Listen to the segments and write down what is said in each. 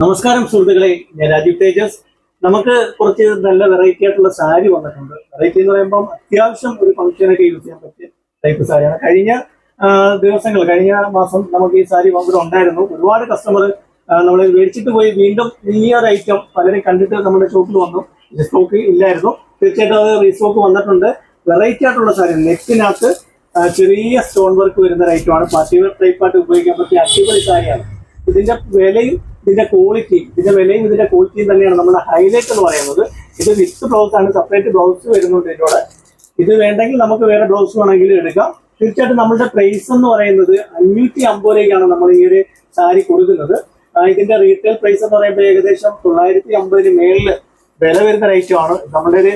നമസ്കാരം സുഹൃത്തുക്കളെ, ഞാൻ രാജീവ് തേജസ്. നമുക്ക് കുറച്ച് നല്ല വെറൈറ്റി ആയിട്ടുള്ള സാരി വന്നിട്ടുണ്ട്. വെറൈറ്റി എന്ന് പറയുമ്പോൾ അത്യാവശ്യം ഒരു ഫംഗ്ഷനൊക്കെ യൂസ് ചെയ്യാൻ പറ്റിയ ടൈപ്പ് സാരിയാണ്. കഴിഞ്ഞ മാസം നമുക്ക് ഈ സാരി ഇവിടെ ഉണ്ടായിരുന്നു. ഒരുപാട് കസ്റ്റമർ നമ്മൾ മേടിച്ചിട്ട് പോയി വീണ്ടും ഈ ഒരു ഐറ്റം പലരും കണ്ടിട്ട് നമ്മുടെ ഷോപ്പിൽ വന്നു. സ്റ്റോക്ക് ഇല്ലായിരുന്നു. തീർച്ചയായിട്ടും അത് റീസ്റ്റോക്ക് വന്നിട്ടുണ്ട്. വെറൈറ്റി ആയിട്ടുള്ള സാരി, നെറ്റിനകത്ത് ചെറിയ സ്റ്റോൺ വർക്ക് വരുന്ന ഒരു ഐറ്റമാണ്. പാർട്ടി വെയർ ടൈപ്പായിട്ട് ഉപയോഗിക്കാൻ പറ്റിയ അടിപൊളി സാരിയാണ്. ഇതിന്റെ വിലയും ഇതിന്റെ ക്വാളിറ്റിയും തന്നെയാണ് നമ്മുടെ ഹൈലൈറ്റ് എന്ന് പറയുന്നത്. ഇത് വിത്ത് ബ്ലൗസ് ആണ്, സെപ്പറേറ്റ് ബ്ലൗസ് വരുന്നുണ്ട് ഇതിനോട്. ഇത് വേണ്ടെങ്കിൽ നമുക്ക് വേറെ ബ്ലൗസ് വേണമെങ്കിൽ എടുക്കാം. തീർച്ചയായിട്ടും നമ്മുടെ പ്രൈസ് എന്ന് പറയുന്നത് 550 രൂപയ്ക്കാണ് നമ്മൾ ഈ ഒരു സാരി കൊടുക്കുന്നത്. ഇതിന്റെ റീറ്റെയിൽ പ്രൈസ് എന്ന് പറയുമ്പോൾ ഏകദേശം 950 മേളിൽ വില വരുന്ന റേറ്റുമാണ്. നമ്മുടെ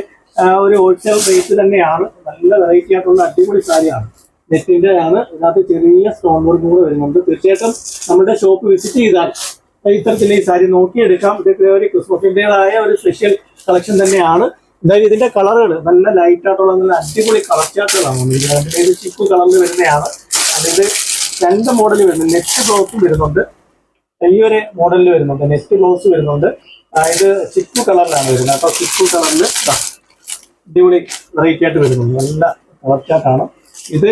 ഒരു ഹോൾസെയിൽ റേറ്റ് തന്നെയാണ്. നല്ല വെറൈറ്റി ആയിട്ടുള്ള അടിപൊളി സാരിയാണ്. നെറ്റിന്റെ ആണ്. ഇതിനകത്ത് ചെറിയ സ്റ്റോൺ വർക്ക് കൂടെ വരുന്നുണ്ട്. തീർച്ചയായിട്ടും നമ്മുടെ ഷോപ്പ് വിസിറ്റ് ചെയ്താൽ ഇത്തരത്തിൽ ഈ സാരി നോക്കിയെടുക്കാം. ഇതൊക്കെ ഒരു ക്രിസ്മസിന്റേതായ ഒരു സ്പെഷ്യൽ കളക്ഷൻ തന്നെയാണ്. എന്തായാലും ഇതിന്റെ കളറുകൾ നല്ല ലൈറ്റ് ആയിട്ടുള്ള നല്ല അടിപൊളി കളർ ചാർട്ടുകളാണ്. ഇത് ചിപ്പ് കളറിൽ വരുന്നതാണ്. അതായത് രണ്ട് മോഡൽ വരുന്നുണ്ട്. നെറ്റ് ബ്ലൗസും വരുന്നുണ്ട്. ഈ ഒരു മോഡലിൽ വരുന്നുണ്ട്. നെറ്റ് ബ്ലൗസ് വരുന്നുണ്ട്. ഇത് ചിപ്പ് കളറിലാണ് വരുന്നത്. അപ്പൊ ചിപ്പ് കളറിൽ അടിപൊളി വെറൈറ്റി ആയിട്ട് വരുന്നുണ്ട്. നല്ല കളർ ചാർട്ടാണ് ഇത്.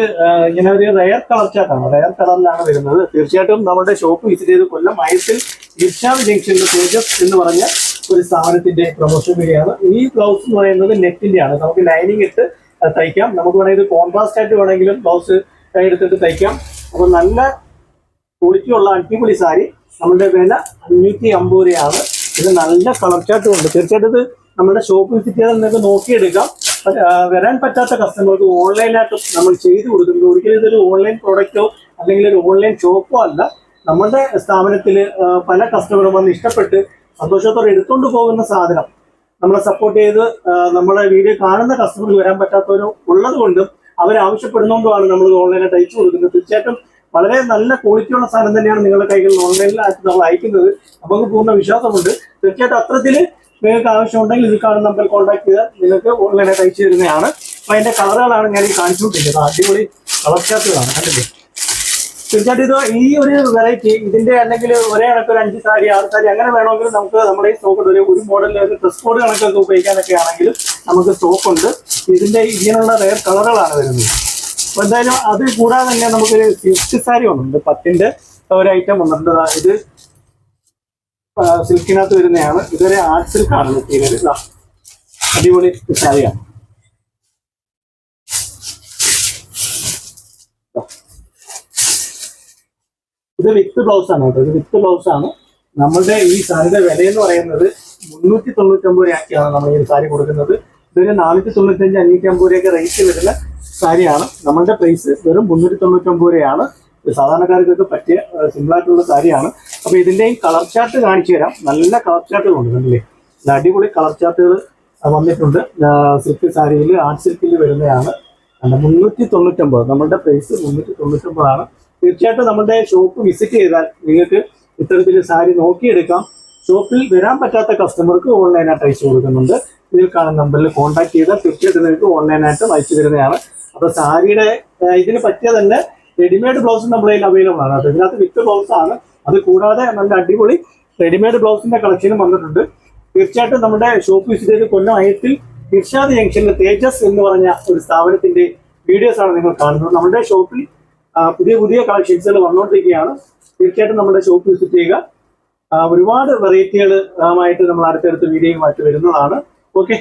ഇങ്ങനെ ഒരു റയർ കളർ ചാർട്ടാണ്. റയർ കളറിലാണ് വരുന്നത്. തീർച്ചയായിട്ടും നമ്മുടെ ഷോപ്പ് വിസിറ്റ് ചെയ്ത് കൊല്ലം മയത്തിൽ ഇർഷാദ് ജംഗ്ഷനിൽ തേജസ് എന്ന് പറഞ്ഞ ഒരു സ്ഥാപനത്തിന്റെ പ്രൊമോഷൻ വീഡിയോയാണ്. ഈ ബ്ലൗസ് എന്ന് പറയുന്നത് നെറ്റിന്റെ ആണ്. നമുക്ക് ലൈനിങ് ഇട്ട് തയ്ക്കാം. നമുക്ക് വേണമെങ്കിൽ കോൺട്രാസ്റ്റ് ആയിട്ട് വേണമെങ്കിലും ബ്ലൗസ് എടുത്തിട്ട് തയ്ക്കാം. അപ്പൊ നല്ല ക്വാളിറ്റി ഉള്ള അടിപൊളി സാരി. നമ്മുടെ വില 550 രൂപയാണ്. ഇത് നല്ല കളർ ചാർട്ടും ഉണ്ട്. തീർച്ചയായിട്ടും ഇത് നമ്മുടെ ഷോപ്പ് വിസിറ്റ് ചെയ്താൽ നിങ്ങൾക്ക് നോക്കിയെടുക്കാം. വരാൻ പറ്റാത്ത കസ്റ്റമർക്ക് ഓൺലൈനായിട്ട് നമ്മൾ ചെയ്തു കൊടുക്കുന്നത്. ഒരിക്കലും ഇതൊരു ഓൺലൈൻ പ്രോഡക്റ്റോ അല്ലെങ്കിൽ ഒരു ഓൺലൈൻ ഷോപ്പോ അല്ല. നമ്മുടെ സ്ഥാപനത്തിൽ പല കസ്റ്റമറും വന്ന് ഇഷ്ടപ്പെട്ട് സന്തോഷത്തോടെ എടുത്തുകൊണ്ട് പോകുന്ന സാധനം നമ്മളെ സപ്പോർട്ട് ചെയ്ത് നമ്മളെ വീഡിയോ കാണുന്ന കസ്റ്റമർക്ക് വരാൻ പറ്റാത്തവരും ഉള്ളത് കൊണ്ടും അവരാവശ്യപ്പെടുന്നതുകൊണ്ടുമാണ് നമ്മൾ ഓൺലൈനായിട്ട് അയച്ചു കൊടുക്കുന്നത്. തീർച്ചയായിട്ടും വളരെ നല്ല ക്വാളിറ്റിയുള്ള സാധനം തന്നെയാണ് നിങ്ങളുടെ കൈകളിൽ ഓൺലൈനിലായിട്ട് നമ്മൾ അയക്കുന്നത്. നമുക്ക് പൂർണ്ണ വിശ്വാസമുണ്ട്. തീർച്ചയായിട്ടും അത്തരത്തിൽ നിങ്ങൾക്ക് ആവശ്യമുണ്ടെങ്കിൽ ഇത് കാണുന്ന നമ്പർ കോൺടാക്ട് ചെയ്താൽ നിങ്ങൾക്ക് ഓൺലൈനായിട്ട് അയച്ചു തരുന്നതാണ്. അപ്പൊ അതിന്റെ കളറുകളാണ് ഞാൻ ഈ കാണിച്ചുകൊണ്ടിരിക്കുന്നത്. അടിപൊളി കളർ ചാർട്ടുകളാണ്. കണ്ടില്ലേ? തീർച്ചയായിട്ടും ഇത് ഈ ഒരു വെറൈറ്റി ഇതിന്റെ അല്ലെങ്കിൽ ഒരേ കണക്ക് ഒരു 5 സാരി 6 സാരി അങ്ങനെ വേണമെങ്കിൽ നമുക്ക് നമ്മുടെ ഈ സ്റ്റോക്ക് ഒരു മോഡലിൽ ഒരു ഡ്രസ് കോഡ് കണക്കൊക്കെ ഉപയോഗിക്കാനൊക്കെ ആണെങ്കിലും നമുക്ക് സ്റ്റോക്ക് ഉണ്ട്. ഇതിന്റെ ഇങ്ങനെയുള്ള റെയർ കളറുകളാണ് വരുന്നത്. അപ്പൊ എന്തായാലും അത് കൂടാതെ തന്നെ നമുക്കൊരു സിൽക്ക് സാരി വന്നിട്ടുണ്ട്. 10ന്റെ ഒരു ഐറ്റം വന്നിട്ടുണ്ട്. ഇത് സിൽക്കിനകത്ത് വരുന്നതാണ്. ഇതൊരു ആർട്ട് സിൽക്കാണ് മെറ്റീരിയൽ. അടിപൊളി സാരിയാണ്. ഇത് വിത്ത് ബ്ലൗസ് ആണ് കേട്ടോ. ഇത് വിത്ത് ബ്ലൗസ് ആണ്. നമ്മളുടെ ഈ സാരിയുടെ വില എന്ന് പറയുന്നത് 399 രൂപയ്ക്കാണ് നമ്മൾ ഈ സാരി കൊടുക്കുന്നത്. ഇതൊരു 495 550 രൂപയൊക്കെ റേറ്റ് വരുന്ന സാരിയാണ്. നമ്മളുടെ പ്രൈസ് വെറും 399 രൂപയാണ്. സാധാരണക്കാർക്കൊക്കെ പറ്റിയ സിമ്പിൾ ആയിട്ടുള്ള സാരിയാണ്. അപ്പൊ ഇതിന്റെയും കളർ ചാർട്ട് കാണിച്ചു തരാം. നല്ല കളർ ചാർട്ടുകൾ ഉണ്ട്. കണ്ടില്ലേ? അടിപൊളി കളർ ചാർട്ടുകൾ വന്നിട്ടുണ്ട്. സിൽക്ക് സാരിയിൽ ആർട്ട് സിൽക്കിൽ വരുന്നതാണ്. 399. നമ്മളുടെ പ്രൈസ് 399 ആണ്. തീർച്ചയായിട്ടും നമ്മുടെ ഷോപ്പ് വിസിറ്റ് ചെയ്താൽ നിങ്ങൾക്ക് ഇത്തരത്തിൽ സാരി നോക്കിയെടുക്കാം. ഷോപ്പിൽ വരാൻ പറ്റാത്ത കസ്റ്റമർക്ക് ഓൺലൈനായിട്ട് അയച്ചു കൊടുക്കുന്നുണ്ട്. ഇതിൽ കാണുന്ന നമ്പറിൽ കോൺടാക്ട് ചെയ്താൽ തീർച്ചയായിട്ടും നിങ്ങൾക്ക് ഓൺലൈനായിട്ട് അയച്ചു തരുന്നതാണ്. അപ്പൊ സാരിയുടെ ഇതിന് പറ്റിയ തന്നെ റെഡിമെയ്ഡ് ബ്ലൗസ് നമ്മുടെ കയ്യിൽ അവൈലബിൾ ആണ്. അത് ഇതിനകത്ത് വിത്ത് ബ്ലൗസ് ആണ്. അത് കൂടാതെ നല്ല അടിപൊളി റെഡിമെയ്ഡ് ബ്ലൗസിന്റെ കളക്ഷനും വന്നിട്ടുണ്ട്. തീർച്ചയായിട്ടും നമ്മുടെ ഷോപ്പ് വിസിറ്റ് ചെയ്ത് കൊല്ലം അയത്തിൽ ഇർഷാദ് ജംഗ്ഷനിൽ തേജസ് എന്ന് പറഞ്ഞ ഒരു സ്ഥാപനത്തിന്റെ വീഡിയോസ് ആണ് നിങ്ങൾ കാണുന്നത്. നമ്മുടെ ഷോപ്പിൽ പുതിയ കളക്ഷൻസുകൾ വന്നുകൊണ്ടിരിക്കുകയാണ്. തീർച്ചയായിട്ടും നമ്മുടെ ഷോപ്പ് വിസിറ്റ് ചെയ്യുക. ഒരുപാട് വെറൈറ്റികൾ ആയിട്ട് നമ്മൾ അടുത്തടുത്ത് വീഡിയോയുമായിട്ട് വരുന്നതാണ്. ഓക്കെ.